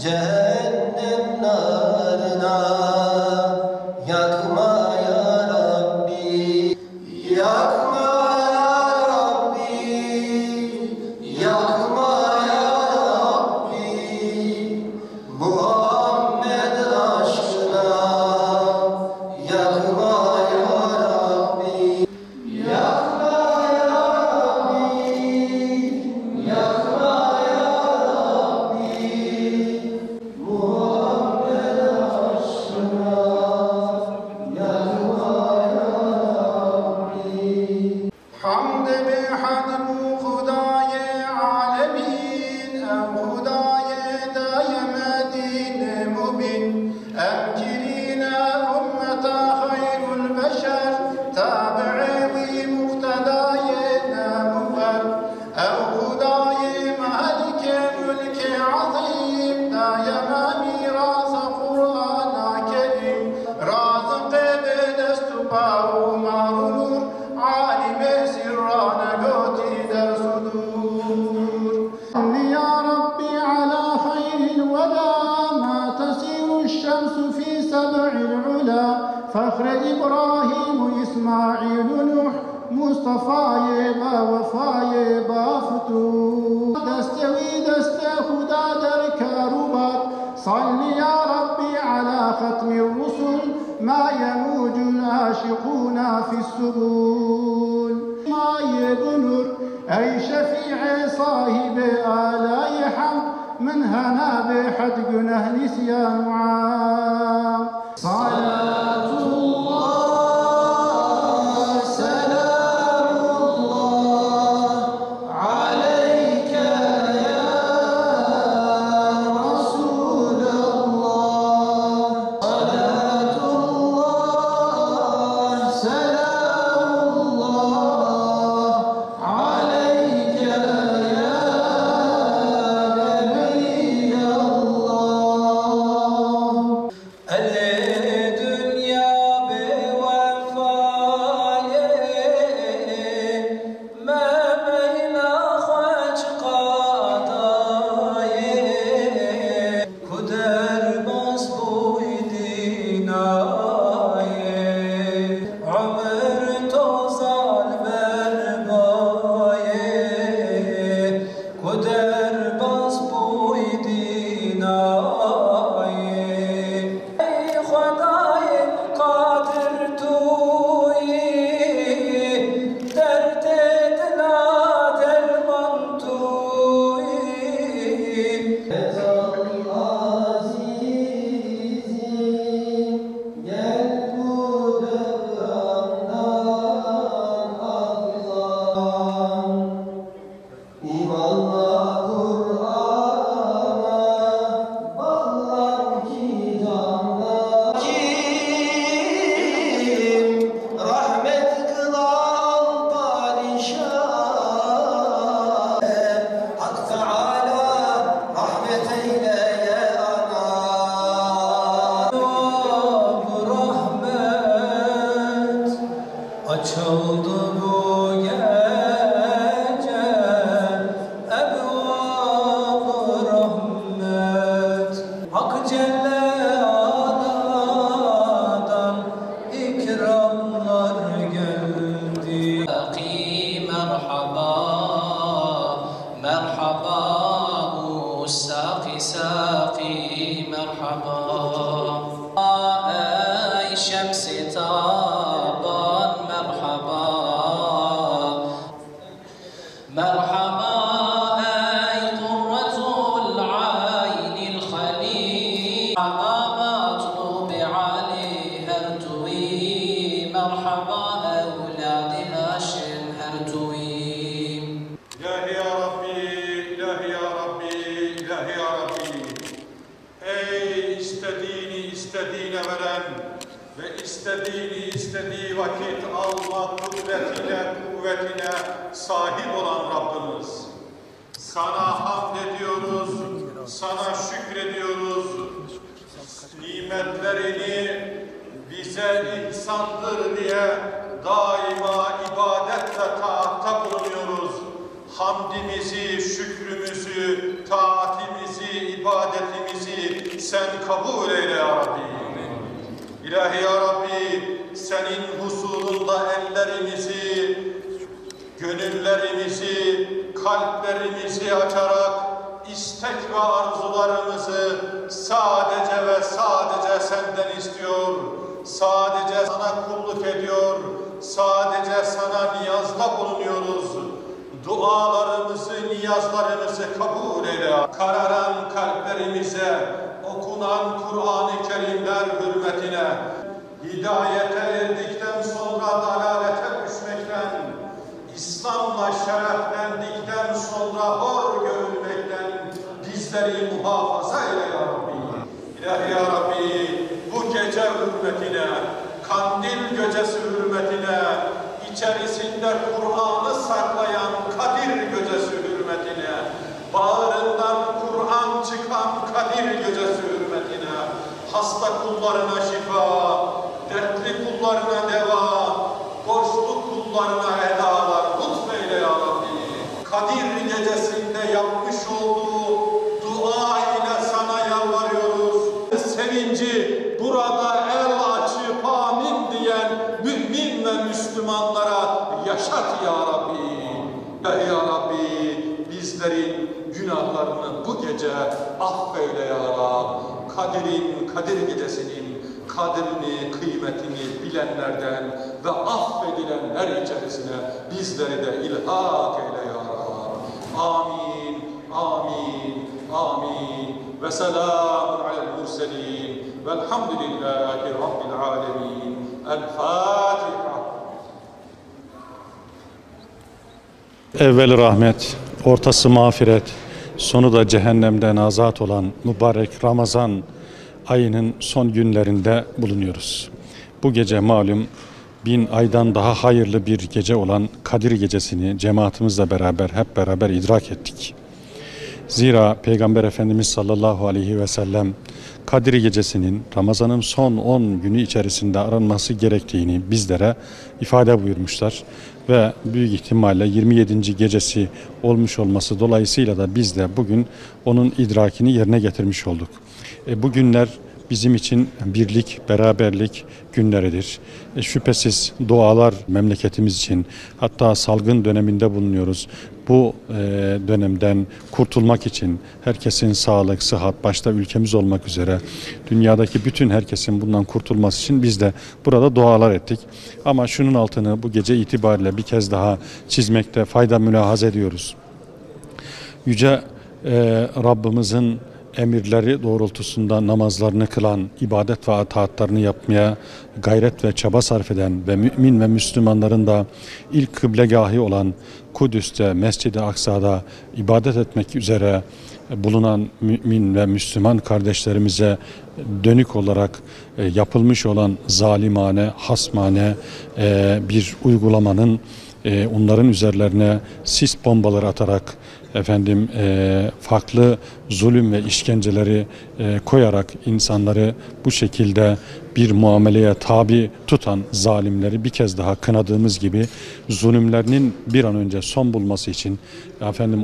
cehennem narına yakma ya Rabbi, yakma ya Rabbi, yakma ya Rabbi, Muhammed aşkına yakma ya Rabbi, yakma ya Rabbi, yakma ya Rabbi, Muhammed aşkına yakma ya Rabbi. حمد بحد خدای عالمین ام خدای دایم دین مبین ام گرین امت خیر البشر تابعی مقتدای نبوت ام خدای مالک ملک عظیم دایم میراث قرآن کریم رازق به دست و پا و مغرور عالم سرنا قوتي در صدور يا ربي على خير الولا ما تسير الشمس في سبع العلا فخر إبراهيم إسماعيل نوح مصطفى با وفای با فتور دستوي دست خدا در كاروبات صل يا ربي على ختم الرسل ما يموج العاشقون في السبل ما يبنر أي شفيع صاحب آلاء حمد من هنا بحد جنه نسيان عام صلاة الله سلام الله عليك يا رسول الله صلاة الله سلام الله عليك يا نبي الله. الدنيا بوفاية ما بين خواج قضايا كدر مصبوح ديناية عمر توصل برباية كدر مصبوح ديناية خدای قادر تویی درد دلا درمان تویی ezan azizim gel bu devrandan aklan İmanla Kur'an'a bağlan ki canla kim rahmet kılan padişah Hak Teala rahmet eyle ya ana bu rahmet açıldı bu gece Ebu rahmet Hak Celle Ala'dan ikramlar geldi merhaba merhaba saki saki merhaba ey şemsi taban merhaba مرحبا أي قرة العين الخليل مرحبا مطلوب عليه هرتوي مرحبا أولاد هاشم هرتوي İlahi ya Rabbi, ilahi ya Rabbi, ilahi ya Rabbi. Ey istediğine veren ve istediği vakit alma kudretine, kuvvetine sahip olan Rabbimiz. Sana hamd ediyoruz, sana şükrediyoruz. Nimetlerini bize ihsandır diye daima ibadetle taatta bulunuyoruz. Hamdimizi, şükrümüzü, taatimizi, ibadetimizi sen kabul eyle ya Rabbi. İlahi ya Rabbi, senin huzurunda ellerimizi, gönüllerimizi, kalplerimizi açarak istek ve arzularımızı sadece ve sadece senden istiyor. Sadece sana kulluk ediyor. Sadece sana niyazda bulunuyoruz. Dualarımızı, niyazlarımızı kabul eyle. Kararan kalplerimize, okunan Kur'an-ı Kerimler hürmetine, hidayete erdikten sonra dalalete düşmekten, İslam'la şereflendikten sonra hor görülmekten bizleri muhafaza eyle ya Rabbi. İlahi ya Rabbi, bu gece hürmetine, Kandil gecesi hürmetine, içerisinde Kur'an'ı saklayan Kadir gecesi hürmetine, bağrından Kur'an çıkan Kadir gecesi hürmetine, hasta kullarına şifa, dertli kullarına deva, borçlu kullarına edalar lütfeyle ya Rabbi. Kadir gecesinde yapmış olduğu dua ile sana yalvarıyoruz. Sevinci burada el açıp amin diyen mümin ve Müslümanlara yaşat ya Rabbi. Ya Rabbi, bizlerin günahlarını bu gece affeyle ya Rabbi. Kadir gecesinin kadrini, kıymetini bilenlerden ve affedilenler içerisine bizleri de ilhak eyle ya Rabbi. Amin, amin, amin. Ve selamun alel murselin. Velhamdülillahi Rabbil alemin. El Fatiha. Evveli rahmet, ortası mağfiret, sonu da cehennemden azat olan mübarek Ramazan ayının son günlerinde bulunuyoruz. Bu gece malum 1000 aydan daha hayırlı bir gece olan Kadir Gecesi'ni cemaatimizle beraber hep beraber idrak ettik. Zira Peygamber Efendimiz sallallahu aleyhi ve sellem Kadir Gecesi'nin Ramazan'ın son 10 günü içerisinde aranması gerektiğini bizlere ifade buyurmuşlar. Ve büyük ihtimalle 27. gecesi olmuş olması dolayısıyla da biz de bugün onun idrakini yerine getirmiş olduk. Bu günler bizim için birlik, beraberlik günleridir. Şüphesiz dualar memleketimiz için, hatta salgın döneminde bulunuyoruz. Bu dönemden kurtulmak için herkesin sağlık, sıhhat, başta ülkemiz olmak üzere dünyadaki bütün herkesin bundan kurtulması için biz de burada dualar ettik. Ama şunun altını bu gece itibariyle bir kez daha çizmekte fayda mülahaz ediyoruz. Yüce Rabbimizin emirleri doğrultusunda namazlarını kılan, ibadet ve ataatlarını yapmaya gayret ve çaba sarf eden ve mümin ve Müslümanların da ilk kıblegahı olan Kudüs'te, Mescid-i Aksa'da ibadet etmek üzere bulunan mümin ve Müslüman kardeşlerimize dönük olarak yapılmış olan zalimane, hasmane bir uygulamanın onların üzerlerine sis bombaları atarak farklı zulüm ve işkenceleri koyarak insanları bu şekilde bir muameleye tabi tutan zalimleri bir kez daha kınadığımız gibi zulümlerinin bir an önce son bulması için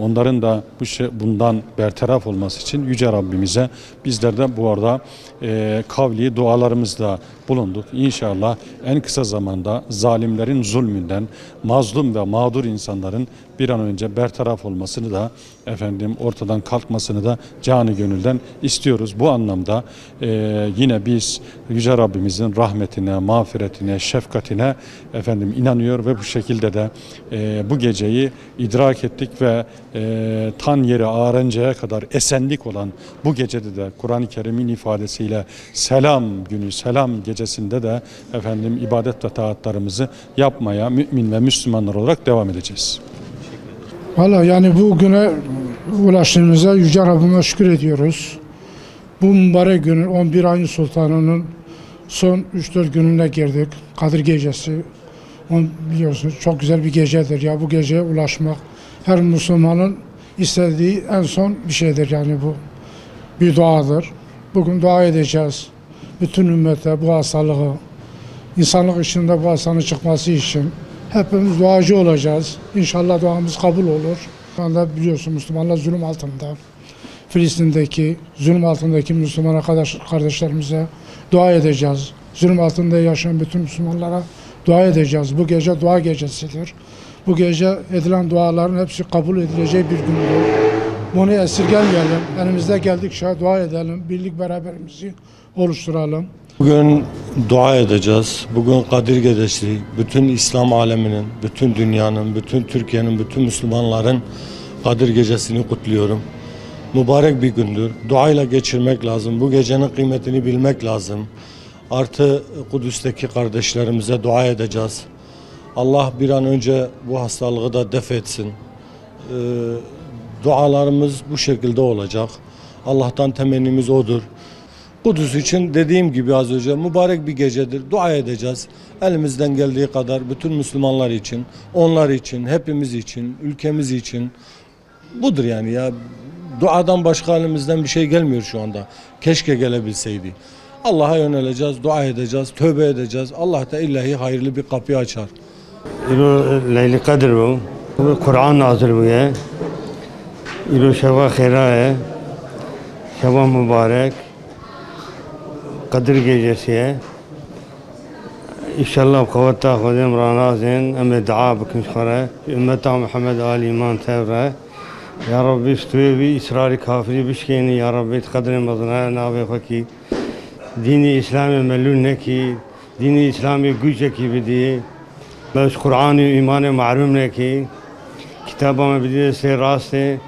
onların da bundan bertaraf olması için Yüce Rabbimize bizler de bu arada kavli dualarımızda bulunduk. İnşallah en kısa zamanda zalimlerin zulmünden mazlum ve mağdur insanların bir an önce bertaraf olmasını da ortadan kalkmasını da canı gönülden istiyoruz. Bu anlamda yine biz Yüce Rabbimizin rahmetine, mağfiretine, şefkatine inanıyor ve bu şekilde de bu geceyi idrak ettik ve tan yeri ağarıncaya kadar esenlik olan bu gecede de Kur'an-ı Kerim'in ifadesiyle selam günü, selam gecesinde de ibadet ve taatlarımızı yapmaya mümin ve Müslümanlar olarak devam edeceğiz. Valla yani bu güne ulaştığımıza Yüce Rabbime şükür ediyoruz. Bu mübarek günün 11 ayın sultanının son 3-4 gününe girdik. Kadir Gecesi. Biliyorsunuz çok güzel bir gecedir ya, bu geceye ulaşmak. Her Müslümanın istediği en son bir şeydir yani bu. Bir duadır. Bugün dua edeceğiz. Bütün ümmete bu hastalığı, insanlık içinde bu hastalığın çıkması için hepimiz duacı olacağız. İnşallah duamız kabul olur. Şu anda biliyorsun Müslümanlar zulüm altında. Filistin'deki zulüm altındaki Müslüman kardeşlerimize dua edeceğiz. Zulüm altında yaşayan bütün Müslümanlara dua edeceğiz. Bu gece dua gecesidir. Bu gece edilen duaların hepsi kabul edileceği bir gündür. Bunu esirgemeyelim. Elimizde geldikçe dua edelim. Birlik beraberimizi oluşturalım. Bugün dua edeceğiz. Bugün Kadir Gecesi. Bütün İslam aleminin, bütün dünyanın, bütün Türkiye'nin, bütün Müslümanların Kadir Gecesi'ni kutluyorum. Mübarek bir gündür. Duayla geçirmek lazım. Bu gecenin kıymetini bilmek lazım. Artı Kudüs'teki kardeşlerimize dua edeceğiz. Allah bir an önce bu hastalığı da def etsin. Dualarımız bu şekilde olacak. Allah'tan temennimiz odur. Kudüs için dediğim gibi az önce mübarek bir gecedir. Dua edeceğiz. Elimizden geldiği kadar bütün Müslümanlar için, onlar için, hepimiz için, ülkemiz için. Budur yani ya. Duadan başka elimizden bir şey gelmiyor şu anda. Keşke gelebilseydi. Allah'a yöneleceğiz, dua edeceğiz, tövbe edeceğiz. Allah da illahi hayırlı bir kapı açar. Leyli Kadir bu. Kur'an nazil bu ya. İlo şeva khiraye. Şeva mübarek. Kadir gecesi. İnşallah kuvveta khudim ranazin. Emme dua bükün şkara. Ümmeta Muhammed Ali iman tevre. Ya Rabbi stüye bir israrı kafiri bişkeni. Ya Rabbi kadri mazına nabe fakir. Dini İslam'ı mellun ne ki, dini İslam'ı güç ekibi diye, bas Kur'an'ı imanı ma'lum ne ki, kitabıma bir se rastı,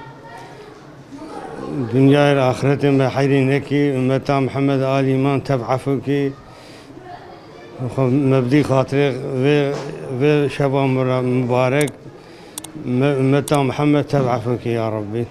dünya ahiretin ve hayri ne ki, ümmeta Muhammed Ali iman teb'afu ki, mebdi hatırı ve şeba mübarek, ümmeta Muhammed teb'afu ki ya Rabbi.